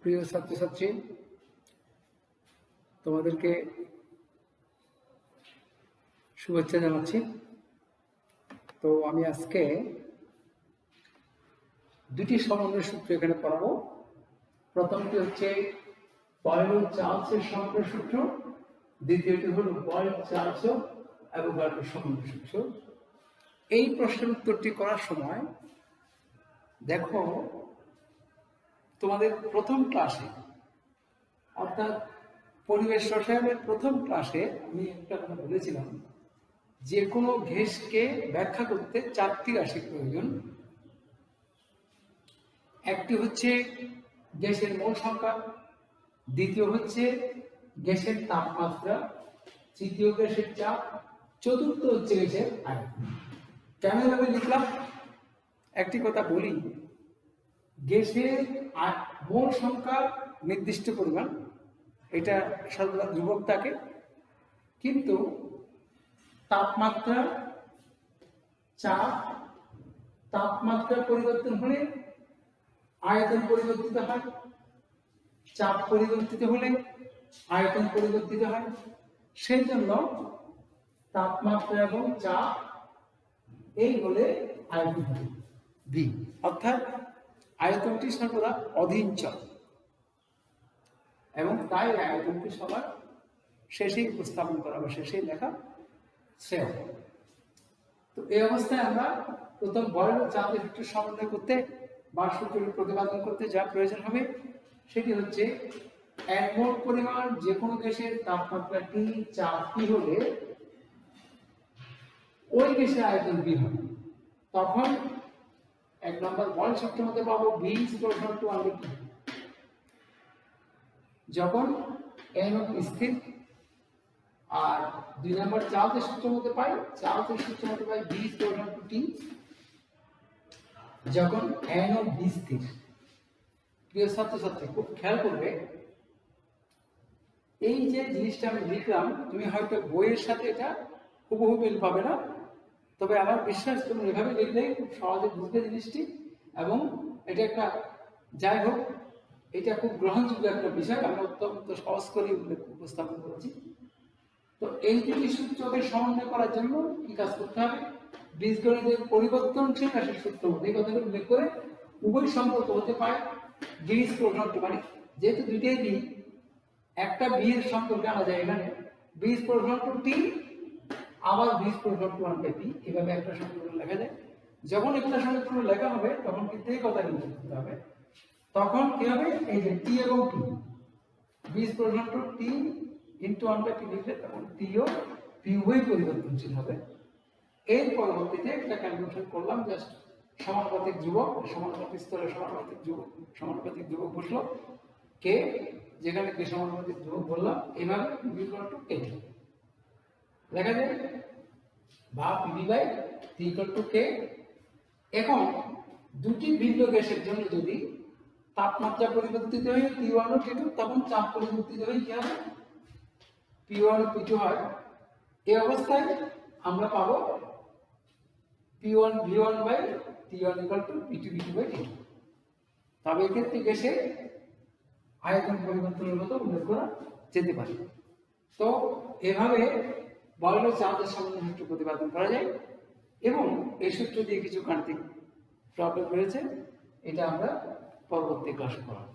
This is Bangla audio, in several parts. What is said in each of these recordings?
প্রিয় ছাত্রছাত্রী, তোমাদেরকে শুভেচ্ছা জানাচ্ছি। তো আমি আজকে দুটি সমন্বয় সূত্র এখানে পড়াবো। প্রথমটি হচ্ছে বয়েল-চার্লসের সমন্বয় সূত্র, দ্বিতীয়টি হল বয়েল-চার্লস অ্যাভোগাড্রোর সমন্বয় সূত্র। এই প্রশ্নের উত্তরটি করার সময় দেখো, তোমাদের প্রথম ক্লাসে অর্থাৎ পরিবেশ রসায়নের প্রথম ক্লাসে আমি একটা কথা বলেছিলাম, যে কোনো ঘেষকে ব্যাখ্যা করতে চারটি রাশি প্রয়োজন। একটি হচ্ছে গ্যাসের মোল সংখ্যা, দ্বিতীয় হচ্ছে গ্যাসের তাপমাত্রা, তৃতীয় গ্যাসের চাপ, চতুর্থ হচ্ছে গ্যাসের আয়তন। কেন এভাবে লিখলাম? একটি কথা বলি, গ্যাসের মোল সংখ্যা নির্দিষ্ট পরিমাণ, এটা সর্বদা ধ্রুবক থাকে, কিন্তু তাপমাত্রা, চাপ, তাপমাত্রা পরিবর্তন হলে আয়তন পরিবর্তিত হয়, চাপ পরিবর্তিত হলে আয়তন পরিবর্তিত হয়। সেই জন্য তাপমাত্রা এবং চাপ এই হলে আয়তন হবে ভি, অর্থাৎ আয়তনটি সর্বদা অধীনচল, এবং তাই আয়তনটি সবার শেষেই উপস্থাপন করা বা শেষেই লেখা শ্রেয়। তো এই অবস্থায় আমরা প্রথম বয়েল ও চাপের সূত্র সমন্বয় করতে বা সূত্রটি প্রতিপাদন করতে যা প্রয়োজন হবে সেটি হচ্ছে, এক মোল পরিমাণ যে কোনো গ্যাসের তাপমাত্রা টি, চাপ টি হলে ওই গ্যাসের আয়তন বি হবে। তখন এক নম্বর বয়েল সূত্রের মধ্যে পাবো বি ইকুয়াল টু √2। যখন এন স্থির, আর দুই নম্বর চার্লসের সূত্রের মধ্যে পাই, চার্লসের সূত্রের মধ্যে পাই বি ইকুয়াল টু টি যখন এন ও বি স্থির। প্রিয় ছাত্রছাত্রী, খুব খেয়াল করবে, এই যে জিনিসটা আমি লিখলাম, তুমি হয়তো বইয়ের সাথে এটা হুবহু মিল পাবে না, তবে আমার বিশ্বাস তুমি এভাবে লিখলে খুব সহজে বুঝবে জিনিসটি। এবং এটা একটা, যাই হোক, এটা খুব গ্রহণযোগ্য একটা বিষয়, আমি অত্যন্ত সহজ করে উপস্থাপন করেছি। তো এই দুটি সূত্রকে সমন্বয় করার জন্য কি কাজ করতে হবে? বীজগণিতের পরিবর্তনশীল রাশির সূত্র এই কথাগুলো উল্লেখ করে উভয় সম্পর্ক হতে পারে বীজ প্রশ্নটি, মানে যেহেতু দুইটাই বি, একটা বি এর সম্পর্ক আনা যায় এখানে বীজ প্রশ্ন টি, আবার বীজ প্রশ্ন টি, এভাবে একটা সম্পর্ক লেখা যায়। যখন একটা সম্পর্ক লেখা হবে তখন কিন্তু এই কথা লিখতে হবে, তখন কি হবে, এই যে টি এবং টি, বীজ প্রশ্ন টি ইন্টু 1/p লিখলে তখন টি ও পি উভয় পরিবর্তনশীল হবে। এর পরবর্তীতে একটা ক্যালকুলেশন করলাম, জাস্ট সমানুপাতিক ধ্রুবক, সমানুপাতিক স্তরে সমানুপাতিক ধ্রুবক বসলো কে, যেখানে কে সমানুপাতিক ধ্রুবক বললাম, এইভাবে বি ইকুয়াল টু কে লেখা যায়, বা P by T equal to K. এখন দুটি ভিন্ন গ্যাসের জন্য যদি তাপমাত্রা পরিবর্তিত হয় T1 ও T2, তখন চাপ পরিবর্তিত হয় কি হবে, P1 ও P2 হয়। এই অবস্থায় আমরা পাবো P1 V1 by T1 equal to P2 V2 by T2। তবে এক্ষেত্রে গ্যাসে আয়তন পরিবর্তনের মতো উল্লেখ করা যেতে পারে। তো এভাবে বয়েল ও চার্লসের সমন্বয় সূত্র প্রতিপাদন করা যায়, এবং এই সূত্র দিয়ে কিছু গাণিতিক প্রবলেম রয়েছে, এটা আমরা পরবর্তী ক্লাসে পড়াবো।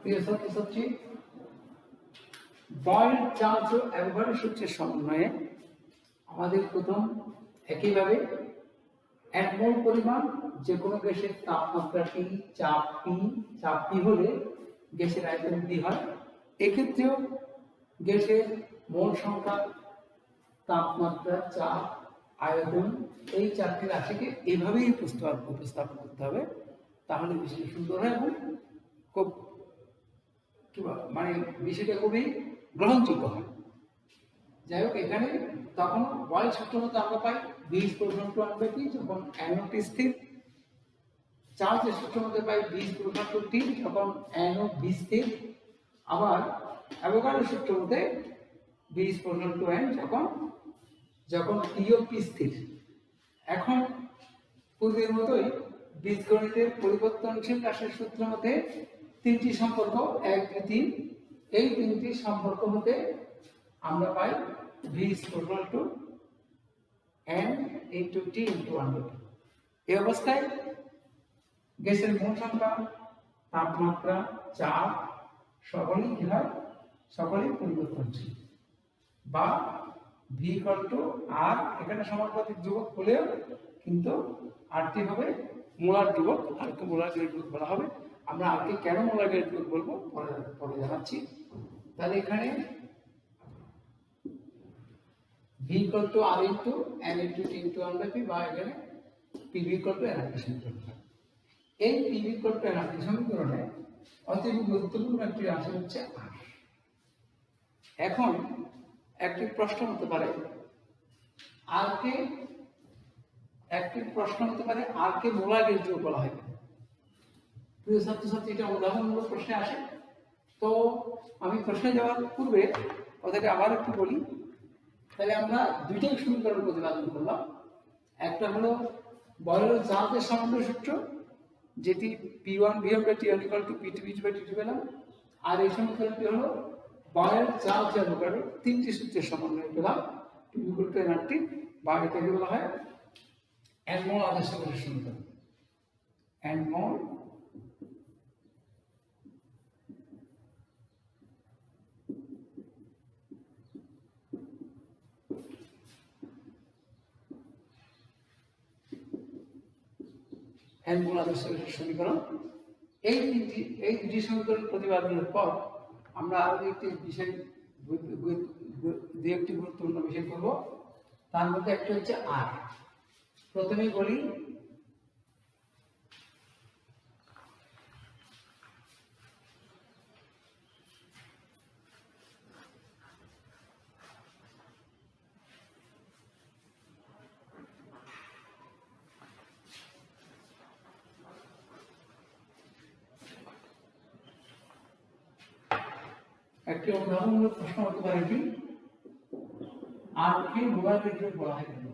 প্রিয় ছাত্রছাত্রী, বয়েল, চার্লস ও অ্যাভোগাড্রো সূত্রের সমন্বয়ে আমাদের প্রথম একইভাবে এক মোল পরিমাণ যে কোনো গ্যাসের তাপমাত্রা টি, চাপ টি হলে গ্যাসের আয়তন বি হয়। এক্ষেত্রেও গ্যাসের মোল সংখ্যা, তাপমাত্রা, চাপ, আয়তন, এই চারটি রাশিকে এইভাবেই উপস্থাপন করতে হবে, তাহলে বিষয়টা সুন্দর হয় এবং খুব মানে বিষয়টা খুবই গ্রহণযোগ্য হয়। যাই হোক, এখানে তখন বয়েল সূত্র মতো আমরা পাই বীজ প্রশ্ন টু 1/p যখন অ্যানোটি স্থির, চার্লসের সূত্র মধ্যে পাই বীজ প্রশ্ন টু টি যখন অ্যানো বি স্থির, আবার অ্যাভোগাড্রোর সূত্র মধ্যে বীজ প্রশ্ন টু এন যখন যখন টি ও পি স্থির। এখন পূর্বের মতোই বীজগণিতের পরিবর্তনশীল রাশির সূত্র মতে তিনটি সম্পর্ক 1, 2, 3, এই তিনটি সম্পর্ক হতে আমরা পাই v is equal to n into t into 1/2। এই অবস্থায় গ্যাসের মোল সংখ্যা, তাপমাত্রা, চাপ সকলেই কি হয়, সকলেই পরিবর্তনশীল, বা v equal to r, এখানে সমানুপাতিক ধ্রুবক হলেও কিন্তু আরটি হবে মোলার ধ্রুবক, আরকে মোলার ধ্রুবক বলা হবে। আমরা আরকে কেন মোলার ধ্রুবক বলবো পরে জানাচ্ছি। তাহলে এখানে v equal to r into n into t into 1/p, বা এখানে pv equal to nRT সমীকরণ। এই pv equal to nRT সমীকরণে অতি গুরুত্বপূর্ণ একটি রাশি হচ্ছে r। এখন একটি প্রশ্ন হতে পারে আর কে মোলার ধ্রুবক বলা হয়। প্রিয় ছাত্রছাত্রী, এটা উদাহরণমূলক প্রশ্নে আসে। তো আমি প্রশ্নে যাওয়ার পূর্বে কথাটা আবার একটু বলি। তাহলে আমরা দুইটাই সমীকরণ প্রতিপাদন করলাম। একটা হলো বয়লের চার্জের সমন্বয় সূত্র, যেটি P1 v/T1 = P2v/T2 পেলাম। আর এই সমীকরণটি হলো বয়লের চার্জ অ্যাভোগাড্রোর তিনটি সূত্রের সমন্বয় পেলাম, P equal to nRT, বা এটাকে বলা হয় n মোল আদর্শ গ্যাসের সমীকরণ। n মোল আদর্শ গ্যাসের সমীকরণ। এই দুটি সমীকরণ প্রতিপাদনের পর আমরা আরো একটি বিষয়, দুই একটি গুরুত্বপূর্ণ বিষয় করব। তার মধ্যে একটা হচ্ছে আর। প্রথমে বলি একটি উদাহরণমূলক প্রশ্ন হতে পারে কি, আর কে মোলার ধ্রুবক বলা হয় কেন?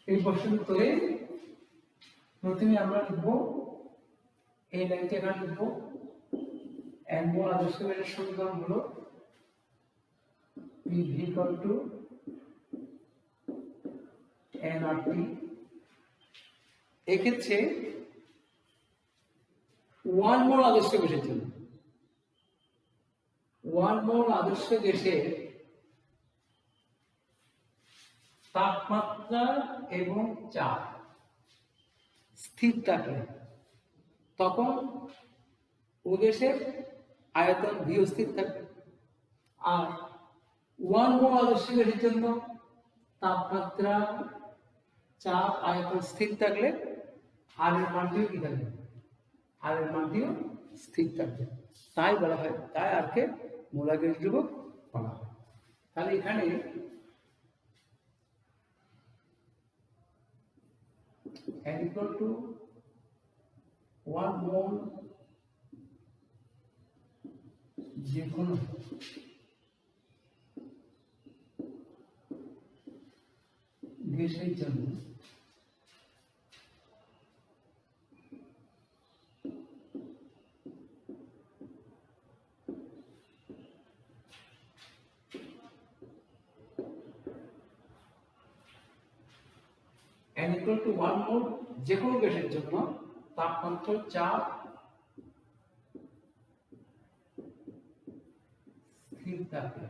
এই প্রশ্নের উত্তরে প্রথমে আমরা লিখব, এই লাইনটি এখানে লিখব, n মোল আদর্শ গ্যাসের সমীকরণ হলো PV equal to nRT। এক্ষেত্রে 1 মোল আদর্শ গ্যাসের জন্য 1 মোল আদর্শ গ্যাসের তাপমাত্রা এবং চাপ স্থির থাকলে তখন ও গ্যাসের আয়তন v স্থির থাকবে। আর 1 মোল আদর্শ গ্যাসের জন্য তাপমাত্রা, চাপ, আয়তন স্থির থাকলে আর এর মানটিও কি থাকবে, আর এর মানটিও স্থির থাকবে। তাই বলা হয়, তাই আরকে মোলার গ্যাস ধ্রুবক বলা হয়। তাহলে এখানে n equal to 1 মোল যে কোনো গ্যাসের জন্য n equal to 1 মোল যে কোনো গ্যাসের জন্য তাপমাত্রা, চাপ স্থির থাকবে।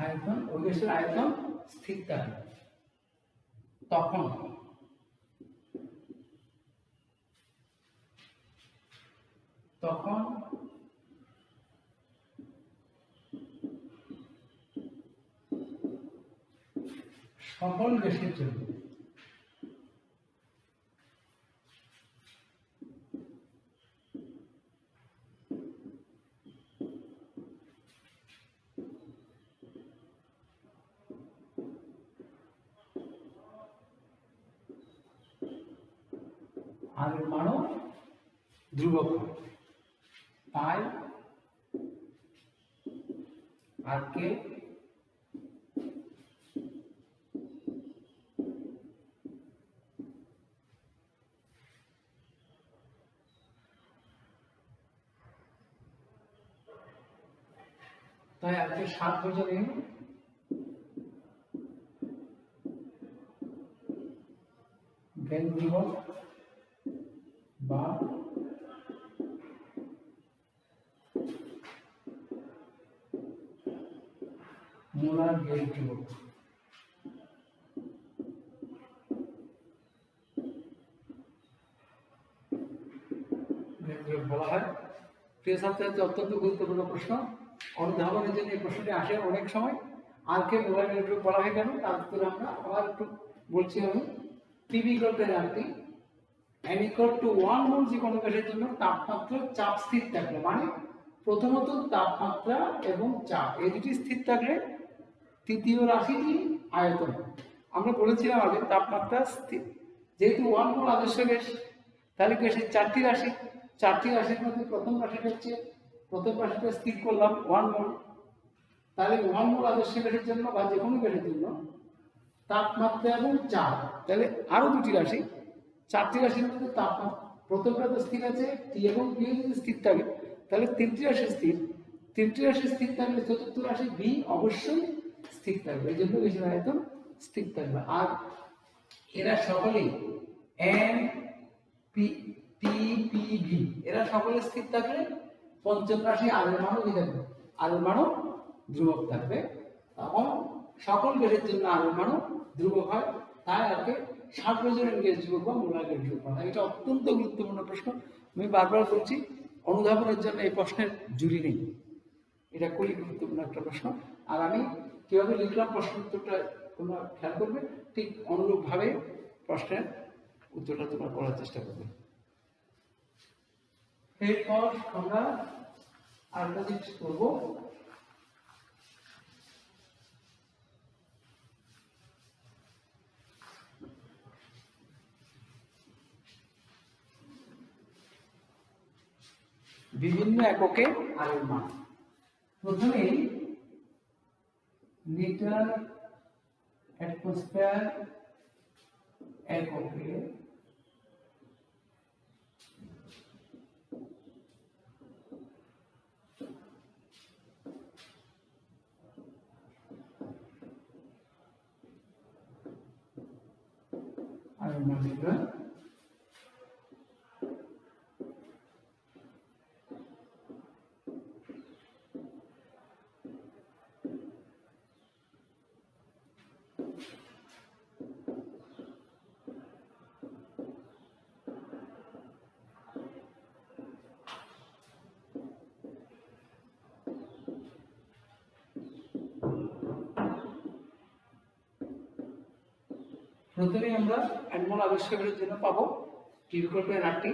আয়তন, ওই গ্যাসের আয়তন স্থির থাকে তখন সকল গ্যাসের জন্য আর এর মানও ধ্রুবক হয়, তাই আর কে তাই আজকে 7 বছরে জ্ঞান ধ্রুবক বা মোলার জ্ঞান ধ্রুবক বলা হয়। প্রিয় ছাত্রছাত্রী, অত্যন্ত গুরুত্বপূর্ণ প্রশ্ন। অনুধাবনের জন্য এই প্রশ্নটি আসে অনেক সময়। আর কে মোলার জ্ঞান ধ্রুবক বলা হয় কেন, তার উত্তরে আমরা আবার একটু বলছি। আমি PV equal to RT n equal to 1 মোল যে কোনো গ্যাসের জন্য তাপমাত্রা চাপ স্থির থাকলে, মানে প্রথমত তাপমাত্রা এবং চাপ এই দুটি স্থির থাকলে তৃতীয় রাশিটি আয়তন। আমরা বলেছিলাম আগে তাপমাত্রা স্থির, যেহেতু 1 মোল আদর্শ গ্যাস, তাহলে গ্যাসের চারটি রাশির মধ্যে প্রথম রাশিটা স্থির করলাম 1 মোল। তাহলে 1 মোল আদর্শ গ্যাসের জন্য বা যে কোনো গ্যাসের জন্য তাপমাত্রা এবং চাপ, তাহলে আরো দুটি রাশি, চারটি রাশির মধ্যে তাপমাত্রা প্রথমটা তো স্থির আছে, টি এবং পি যদি স্থির থাকে, তাহলে তিনটি রাশি স্থির থাকলে চতুর্থ রাশি বি অবশ্যই স্থির থাকবে, এই জন্য গ্যাসের আয়তন স্থির থাকবে। আর এরা সকলেই N P T P V এরা সকলে স্থির থাকলে পঞ্চম রাশি আর এর মানও কি থাকবে, আর এর মানও ধ্রুবক থাকবে। তখন সকল গ্যাসের জন্য আর এর মানও ধ্রুবক হয়, তাই আর কি সার্বজনীন গ্যাস ধ্রুবক বা মোলার গ্যাস ধ্রুবক হয়। এটা অত্যন্ত গুরুত্বপূর্ণ প্রশ্ন। আমি বারবার বলছি, অনুধাবনের জন্য এই প্রশ্নের জুড়ি নেই, এটা খুবই গুরুত্বপূর্ণ একটা প্রশ্ন। আর আমি কিভাবে লিখলাম প্রশ্ন উত্তরটা তোমরা খেয়াল করবে, ঠিক অনুরূপভাবে প্রশ্নের উত্তরটা তোমরা করার চেষ্টা করবে। এরপর আমরা আরেকটা জিনিস করবো, বিভিন্ন এককে আর এর মান। প্রথমে লিটার অ্যাটমসফিয়ার এককে আর এর মান লিটার। প্রথমে আমরা 1 মোল আদর্শ গ্যাসের জন্য পাবো T=RT।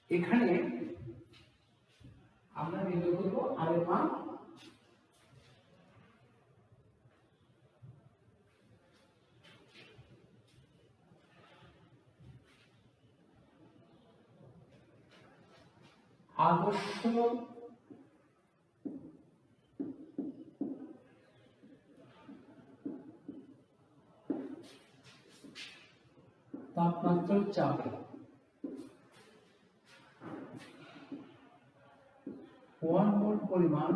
এখানে আমরা নির্ণয় করব আর এর মান আদর্শ তাপমাত্রার চাপ 1 মোল পরিমাণ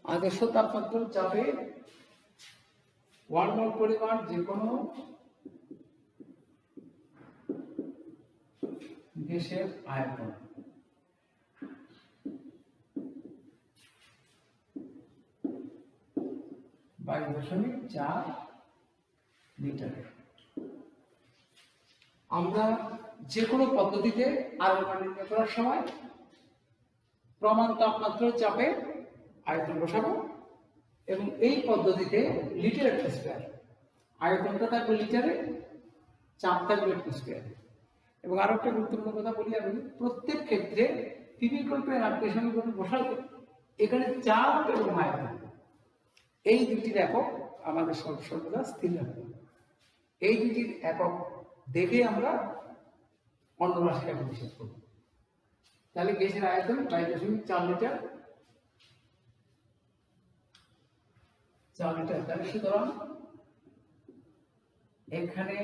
আদর্শ তাপমাত্রার চাপে 1 মোল পরিমাণ যে কোনো গ্যাসের আয়তন। (22.4 লিটার। আমরা যে কোনো পদ্ধতিতে আয়তন নির্ণয় করার সময় প্রমাণ তাপমাত্রার চাপে আয়তন বসাবো এবং এই পদ্ধতিতে লিটার অ্যাটমসফিয়ার, আয়তনটা থাকবে লিটারে, চাপ থাকবে অ্যাটমসফিয়ারে। এবং আরো একটা গুরুত্বপূর্ণ কথা বলি আমি, প্রত্যেক ক্ষেত্রে পিভি কল্পের আপডেট সমীকরণ বসালে এখানে চাপ এবং আয়তন এই দুটির একক আমাদের সর্বদা স্থির রাখবে। এই দুটির একক দেখে আমরা অন্য রাশিটাকে হিসাব করব। তাহলে গ্যাসের আয়তন 22.4 লিটার, 4 লিটার। তাহলে সুতরাং এখানে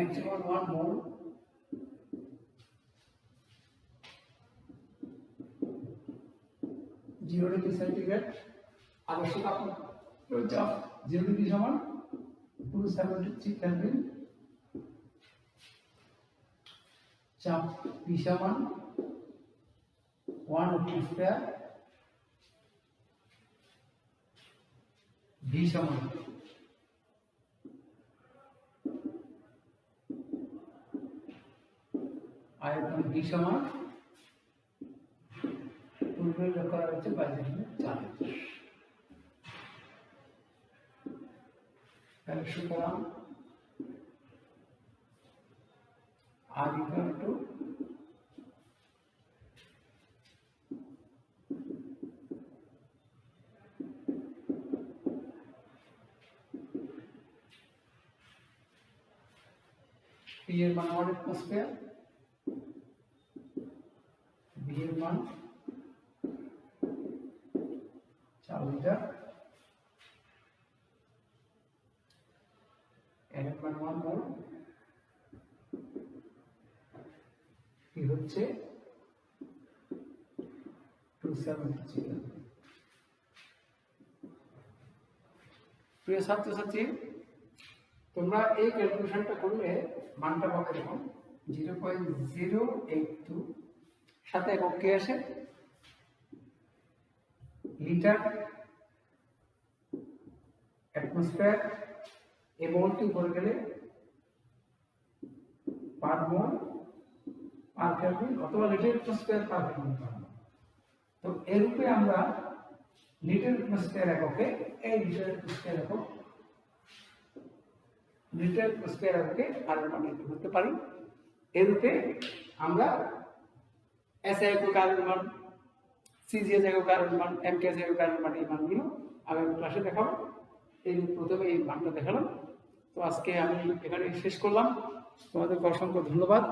N=1 মোল, (0 ডিগ্রি সেন্টিগ্রেড) আদর্শ তাপমাত্রা চাপ 0 ডিগ্রি সমান 273 কেলভিন, চাপ P সমান 1 atmosphere, V সমান আয়তন, V সমান পূর্বে উল্লেখ করা হয়েছে 22.4 লিটার। তাহলে সুতরাং R equal to P এর মান 1 atmosphere, V এর মান 4 লিটার, N এর মান 1 মোল, কি হচ্ছে 273। প্রিয় ছাত্রছাত্রী, তোমরা এই ক্যালকুলেশনটা করলে মানটা পাবে এরকম 0.082, সাথে একক কে আসে লিটার, অ্যাটমসফিয়ার, এই মোলটি উপরে গেলে পার মোল পার কেলভিন অথবা লিটার অ্যাটমসফিয়ার পার কেলভিন। তো এর রূপে আমরা লিটার অ্যাটমসফিয়ার এককে এই লিটার অ্যাটমসফিয়ার একক লিটার অ্যাটমসফিয়ার এককে আর মান নির্ণয় করতে পারি। এর রূপে আমরা এসআই একক আর মান, সিজিএস একক আর মান, এমকেএস একক আর মান, এই মানগুলো আগামী ক্লাসে দেখাবো। এই প্রথমে এই মানটা দেখালাম। তো আজকে আমি এখানে শেষ করলাম। তোমাদেরকে অসংখ্য ধন্যবাদ।